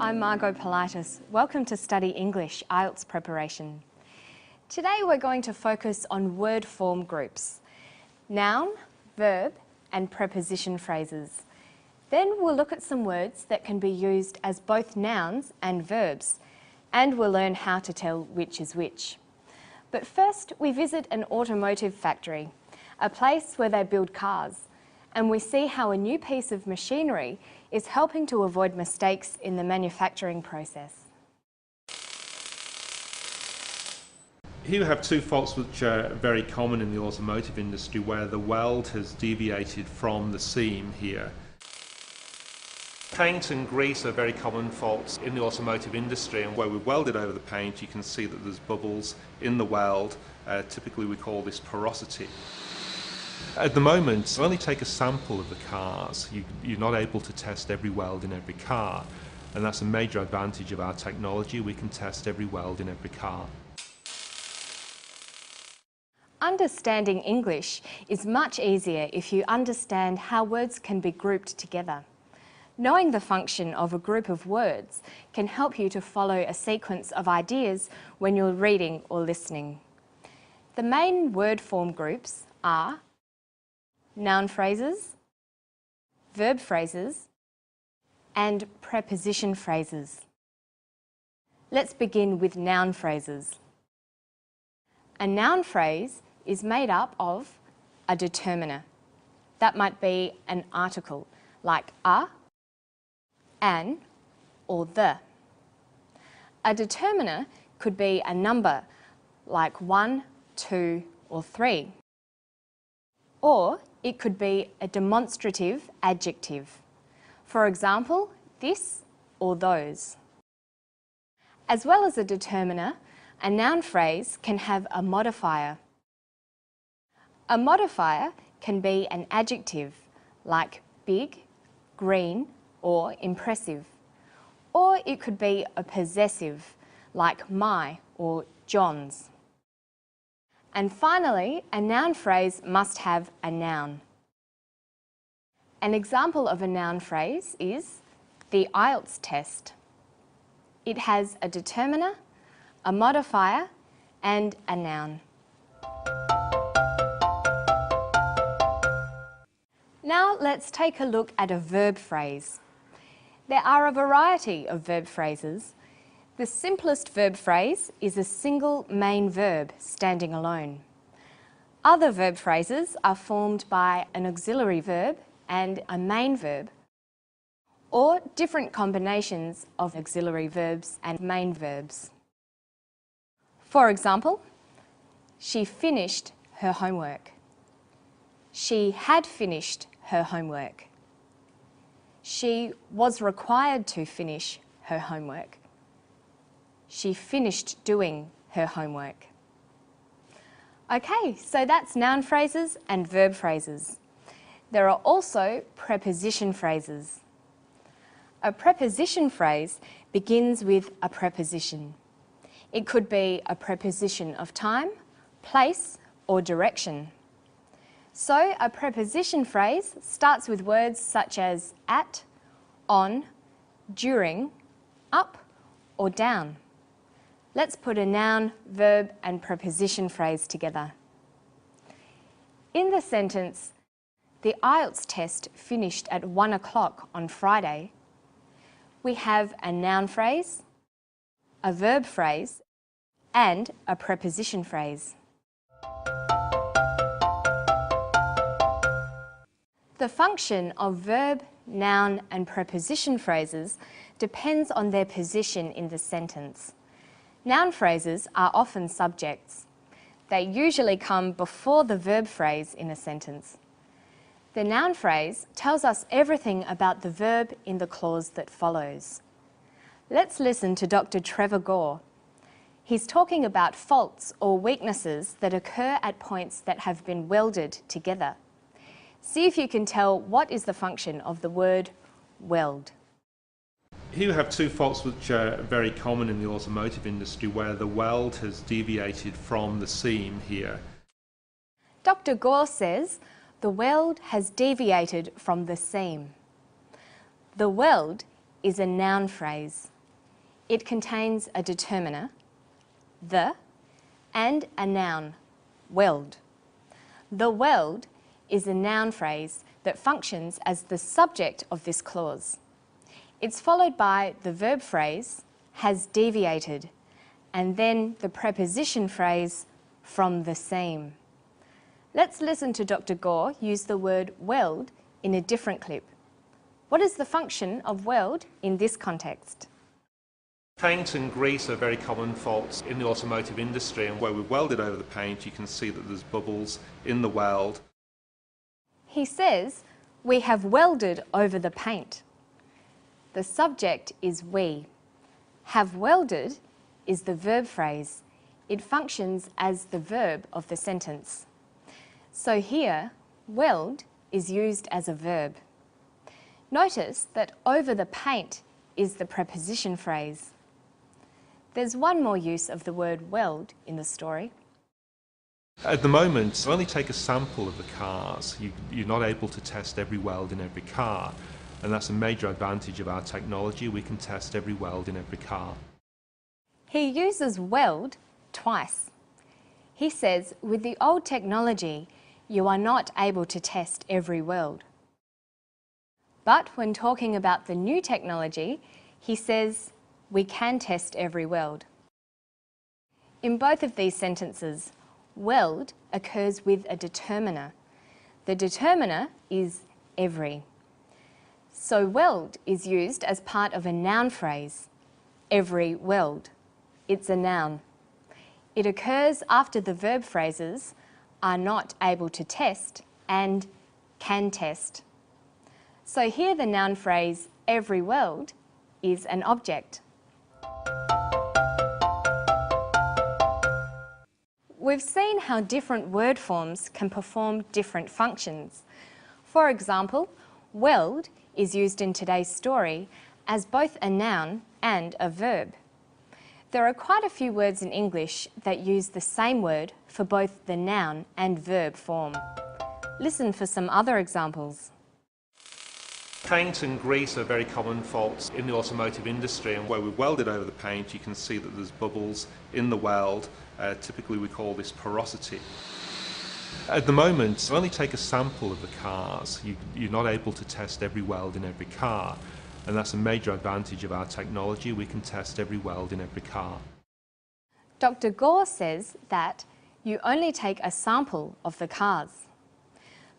I'm Margot Politis. Welcome to Study English IELTS preparation. Today we're going to focus on word form groups, noun, verb and preposition phrases. Then we'll look at some words that can be used as both nouns and verbs, and we'll learn how to tell which is which. But first we visit an automotive factory, a place where they build cars, and we see how a new piece of machinery is helping to avoid mistakes in the manufacturing process. Here we have two faults which are very common in the automotive industry, where the weld has deviated from the seam here. Paint and grease are very common faults in the automotive industry, and where we've welded over the paint you can see that there's bubbles in the weld. Typically we call this porosity. At the moment, you only take a sample of the cars. You're not able to test every weld in every car, and that's a major advantage of our technology. We can test every weld in every car. Understanding English is much easier if you understand how words can be grouped together. Knowing the function of a group of words can help you to follow a sequence of ideas when you're reading or listening. The main word form groups are noun phrases, verb phrases, and preposition phrases. Let's begin with noun phrases. A noun phrase is made up of a determiner. That might be an article like a, an, or the. A determiner could be a number like 1, 2, or 3. Or it could be a demonstrative adjective. For example, this or those. As well as a determiner, a noun phrase can have a modifier. A modifier can be an adjective like big, green, or impressive. Or it could be a possessive like my or John's. And finally, a noun phrase must have a noun. An example of a noun phrase is the IELTS test. It has a determiner, a modifier, and a noun. Now let's take a look at a verb phrase. There are a variety of verb phrases. The simplest verb phrase is a single main verb standing alone. Other verb phrases are formed by an auxiliary verb and a main verb, or different combinations of auxiliary verbs and main verbs. For example, she finished her homework. She had finished her homework. She was required to finish her homework. She finished doing her homework. Okay, so that's noun phrases and verb phrases. There are also preposition phrases. A preposition phrase begins with a preposition. It could be a preposition of time, place, or direction. So a preposition phrase starts with words such as at, on, during, up, or down. Let's put a noun, verb, and preposition phrase together. In the sentence, the IELTS test finished at 1 o'clock on Friday, we have a noun phrase, a verb phrase, and a preposition phrase. The function of verb, noun, and preposition phrases depends on their position in the sentence. Noun phrases are often subjects. They usually come before the verb phrase in a sentence. The noun phrase tells us everything about the verb in the clause that follows. Let's listen to Dr. Trevor Gore. He's talking about faults or weaknesses that occur at points that have been welded together. See if you can tell what is the function of the word weld. Here we have two faults which are very common in the automotive industry, where the weld has deviated from the seam here. Dr. Gore says the weld has deviated from the seam. The weld is a noun phrase. It contains a determiner, the, and a noun, weld. The weld is a noun phrase that functions as the subject of this clause. It's followed by the verb phrase, has deviated, and then the preposition phrase, from the seam. Let's listen to Dr. Gore use the word weld in a different clip. What is the function of weld in this context? Paint and grease are very common faults in the automotive industry, and where we've welded over the paint you can see that there's bubbles in the weld. He says, we have welded over the paint. The subject is we. Have welded is the verb phrase. It functions as the verb of the sentence. So here, weld is used as a verb. Notice that over the paint is the preposition phrase. There's one more use of the word weld in the story. At the moment, only take a sample of the cars. You're not able to test every weld in every car, and that's a major advantage of our technology. We can test every weld in every car. He uses weld twice. He says, with the old technology, you are not able to test every weld. But when talking about the new technology, he says, we can test every weld. In both of these sentences, weld occurs with a determiner. The determiner is every. So weld is used as part of a noun phrase, every weld. It's a noun. It occurs after the verb phrases are not able to test and can test. So here the noun phrase every weld is an object. We've seen how different word forms can perform different functions. For example, weld is used in today's story as both a noun and a verb. There are quite a few words in English that use the same word for both the noun and verb form. Listen for some other examples. Paint and grease are very common faults in the automotive industry, and where we've welded over the paint you can see that there's bubbles in the weld. Typically we call this porosity. At the moment, only take a sample of the cars. You're not able to test every weld in every car, and that's a major advantage of our technology. We can test every weld in every car. Dr. Gore says that you only take a sample of the cars.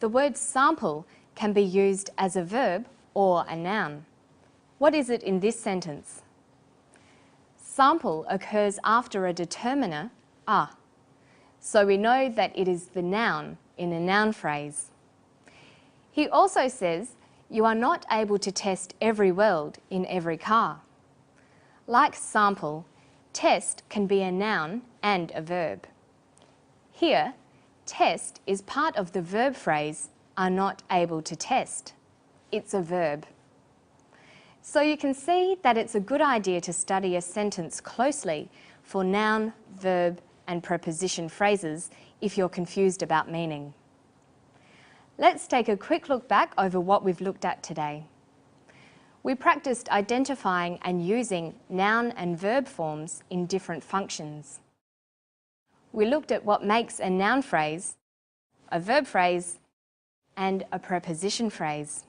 The word sample can be used as a verb or a noun. What is it in this sentence? Sample occurs after a determiner, a. So we know that it is the noun in a noun phrase. He also says you are not able to test every weld in every car. Like sample, test can be a noun and a verb. Here, test is part of the verb phrase are not able to test. It's a verb. So you can see that it's a good idea to study a sentence closely for noun, verb, and preposition phrases if you're confused about meaning. Let's take a quick look back over what we've looked at today. We practiced identifying and using noun and verb forms in different functions. We looked at what makes a noun phrase, a verb phrase, and a preposition phrase.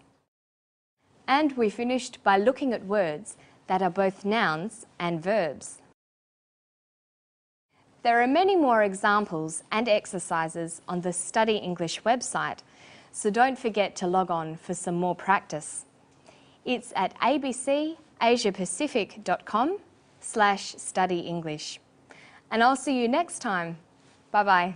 And we finished by looking at words that are both nouns and verbs. There are many more examples and exercises on the Study English website, so don't forget to log on for some more practice. It's at abcasiapacific.com/studyenglish. And I'll see you next time. Bye-bye.